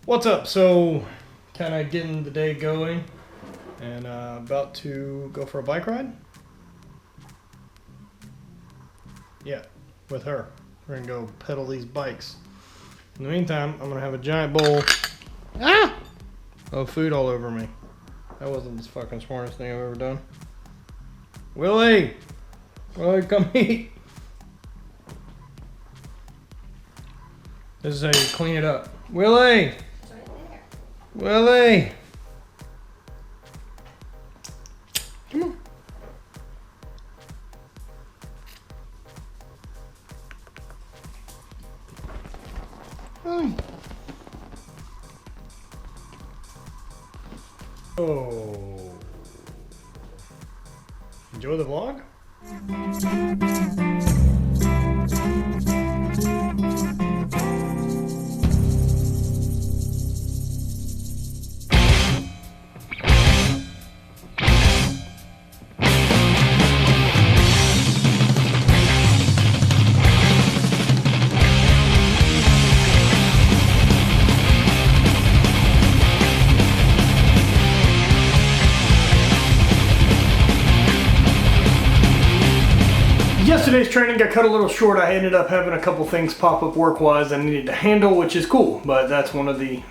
What's up? So, kind of getting the day going and about to go for a bike ride. Yeah, with her. We're gonna go pedal these bikes. In the meantime, I'm gonna have a giant bowl of food all over me. That wasn't the fucking smartest thing I've ever done. Willie! Willie, come eat! This is how you clean it up. Willie! It's right there. Willie! Come on. Willie. Oh. Enjoy the vlog? Yesterday's training got cut a little short. I ended up having a couple things pop up work-wise I needed to handle, which is cool. But that's one of the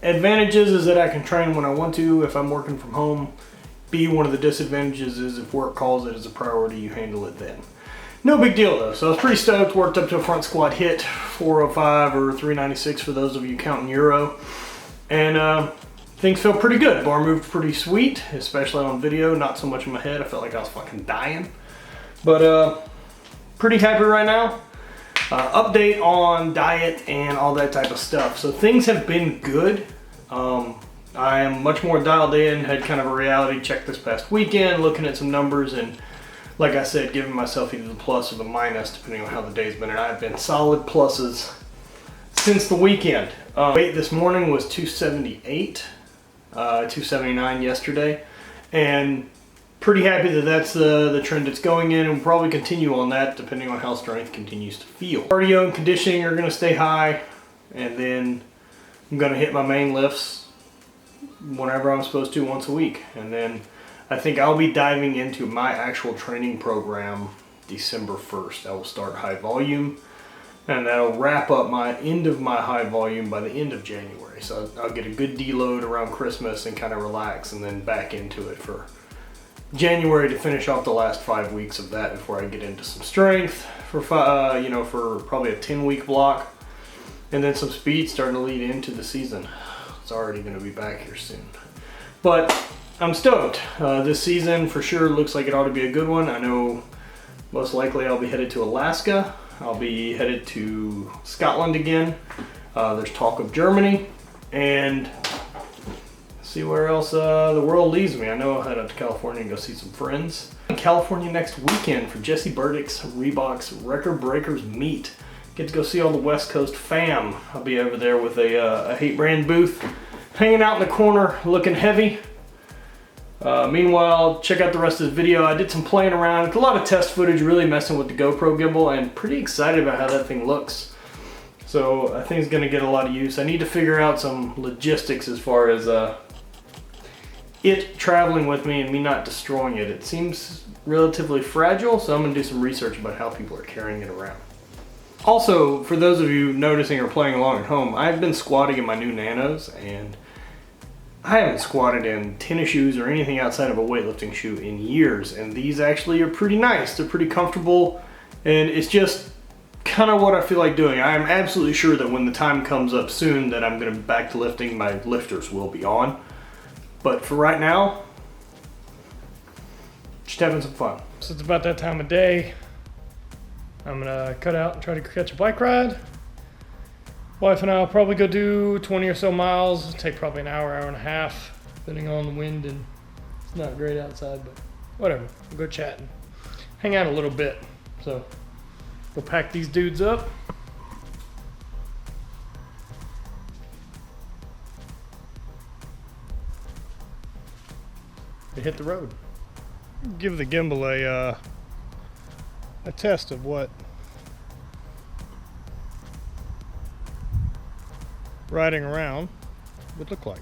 advantages, is that I can train when I want to if I'm working from home. One of the disadvantages is if work calls it as a priority, you handle it then. No big deal though. So I was pretty stoked. Worked up to a front squat hit, 405 or 396 for those of you counting euro. And things felt pretty good. Bar moved pretty sweet, especially on video. Not so much in my head. I felt like I was fucking dying. But pretty happy right now. Update on diet and all that type of stuff. So things have been good. I am much more dialed in, had kind of a reality check this past weekend, looking at some numbers, and like I said, giving myself either the plus or the minus depending on how the day's been, and I've been solid pluses since the weekend. Weight this morning was 278, 279 yesterday, and pretty happy that that's the trend it's going in, and we'll probably continue on that depending on how strength continues to feel. Cardio and conditioning are going to stay high, and then I'm going to hit my main lifts whenever I'm supposed to once a week. And then I think I'll be diving into my actual training program December 1st. I will start high volume, and that'll wrap up my end of my high volume by the end of January. So I'll get a good deload around Christmas and kind of relax, and then back into it for January to finish off the last 5 weeks of that before I get into some strength for for probably a 10-week block, and then some speed starting to lead into the season. It's already going to be back here soon, but I'm stoked. This season for sure looks like it ought to be a good one. I know most likely I'll be headed to Alaska. I'll be headed to Scotland again. There's talk of Germany, and see where else the world leads me. I know I'll head up to California and go see some friends. In California next weekend for Jesse Burdick's Reebok's Record Breakers meet. Get to go see all the West Coast fam. I'll be over there with a Hate Brand booth, hanging out in the corner, looking heavy. Meanwhile, check out the rest of the video. I did some playing around, a lot of test footage, really messing with the GoPro gimbal, and pretty excited about how that thing looks. So I think it's gonna get a lot of use. I need to figure out some logistics as far as it traveling with me and me not destroying it. It seems relatively fragile, so I'm gonna do some research about how people are carrying it around. Also, for those of you noticing or playing along at home, I've been squatting in my new Nanos, and I haven't squatted in tennis shoes or anything outside of a weightlifting shoe in years, and these actually are pretty nice. They're pretty comfortable, and it's just kind of what I feel like doing. I am absolutely sure that when the time comes up soon that I'm going to be back to lifting, my lifters will be on. But for right now, just having some fun. So it's about that time of day. I'm gonna cut out and try to catch a bike ride. Wife and I will probably go do 20 or so miles. It'll take probably an hour, hour and a half, depending on the wind, and it's not great outside, but whatever. We'll go chat and hang out a little bit. So we'll pack these dudes up. To hit the road. Give the gimbal a test of what riding around would look like.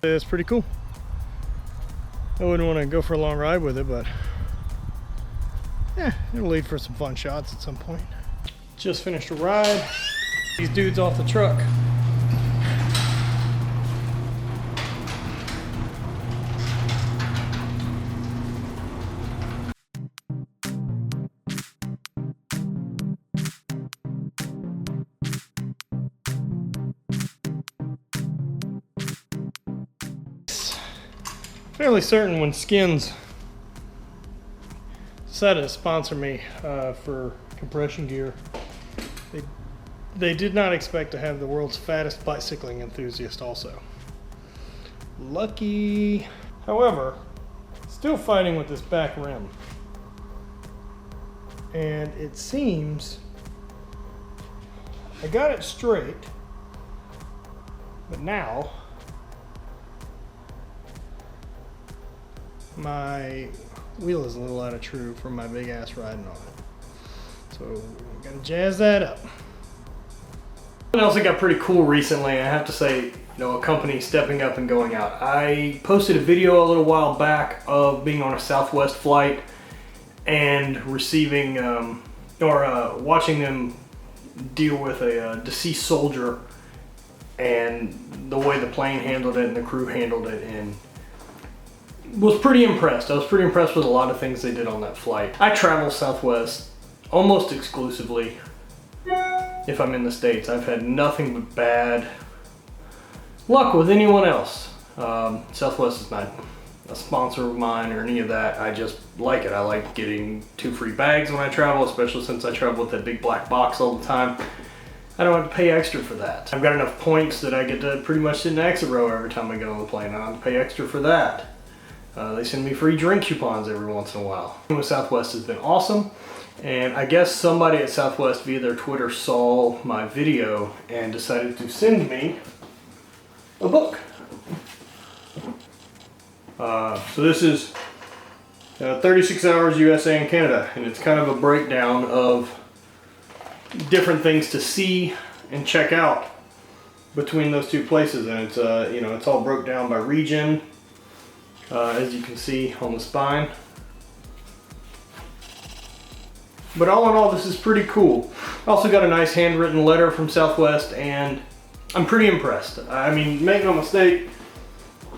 It's pretty cool. I wouldn't want to go for a long ride with it, but yeah, it'll lead for some fun shots at some point. Just finished a ride. These dudes off the truck. Fairly certain when Skins decided to sponsor me for compression gear, they did not expect to have the world's fattest bicycling enthusiast also. Lucky. However, still fighting with this back rim. And it seems I got it straight, but now my wheel is a little out of true from my big ass riding on it. So I'm gonna jazz that up. Something else that got pretty cool recently, I have to say, a company stepping up and going out. I posted a video a little while back of being on a Southwest flight and receiving watching them deal with a deceased soldier and the way the plane handled it and the crew handled it, and was pretty impressed. I was pretty impressed with a lot of things they did on that flight. I travel Southwest almost exclusively if I'm in the States. I've had nothing but bad luck with anyone else. Southwest is not a sponsor of mine or any of that. I just like it. I like getting 2 free bags when I travel, especially since I travel with that big black box all the time. I don't have to pay extra for that. I've got enough points that I get to pretty much sit in the exit row every time I get on the plane. I don't have to pay extra for that. They send me free drink coupons every once in a while. With Southwest has been awesome, and I guess somebody at Southwest via their Twitter saw my video and decided to send me a book. So this is 36 Hours USA and Canada, and it's kind of a breakdown of different things to see and check out between those two places, and it's it's all broke down by region. As you can see on the spine. But all in all, this is pretty cool. I also got a nice handwritten letter from Southwest, and I'm pretty impressed. I mean, make no mistake,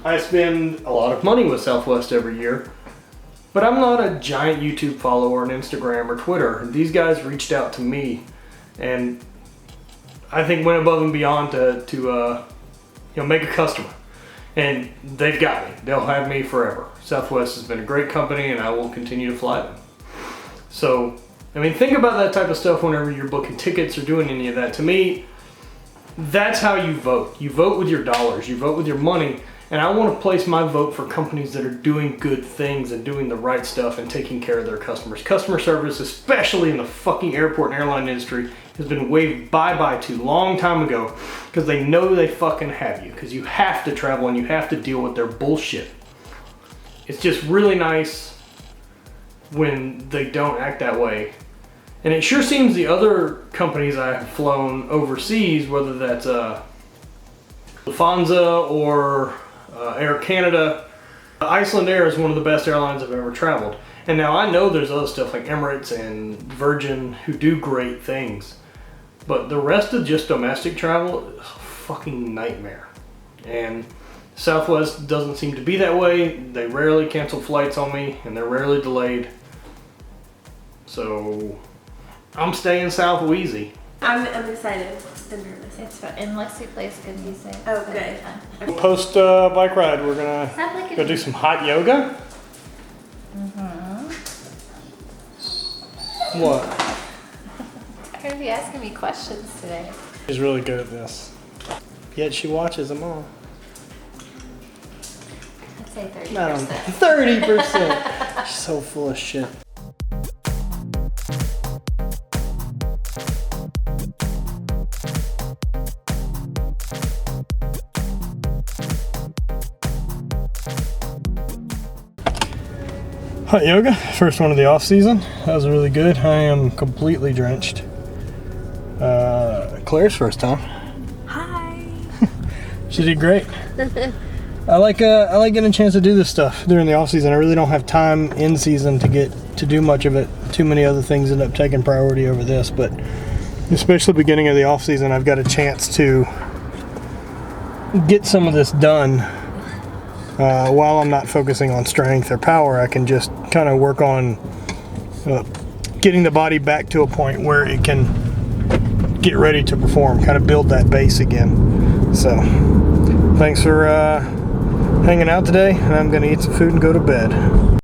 I spend a lot of money with Southwest every year, but I'm not a giant YouTube follower on Instagram or Twitter. These guys reached out to me, and I think went above and beyond to make a customer. And they've got me. They'll have me forever. Southwest has been a great company, and I will continue to fly them. So, I mean, think about that type of stuff whenever you're booking tickets or doing any of that. To me, that's how you vote. You vote with your dollars. You vote with your money. And I want to place my vote for companies that are doing good things and doing the right stuff and taking care of their customers. Customer service, especially in the fucking airport and airline industry, has been waved bye-bye to long time ago because they know they fucking have you, because you have to travel and you have to deal with their bullshit. It's just really nice when they don't act that way. And it sure seems the other companies I have flown overseas, whether that's Lufthansa or Air Canada, Iceland Air is one of the best airlines I've ever traveled. And now I know there's other stuff like Emirates and Virgin who do great things, but the rest of just domestic travel is a fucking nightmare. And Southwest doesn't seem to be that way. They rarely cancel flights on me, and they're rarely delayed. So I'm staying South Wheezy. I'm excited and nervous. It's fun. And Lexi plays good music. Oh, so good. it's fun. Post bike ride, we're gonna Sounds like go do some hot yoga. What? Tired of you asking me questions today. She's really good at this. Yet she watches them all. I'd say 30%. No, 30%. She's so full of shit. Hot yoga, first one of the off season. That was really good. I am completely drenched. Claire's first time. Hi. She did great. I like getting a chance to do this stuff during the off season. I really don't have time in season to get to do much of it. Too many other things end up taking priority over this, but especially beginning of the off season, I've got a chance to get some of this done. While I'm not focusing on strength or power, I can just kind of work on getting the body back to a point where it can get ready to perform, kind of build that base again. So thanks for hanging out today, and I'm going to eat some food and go to bed.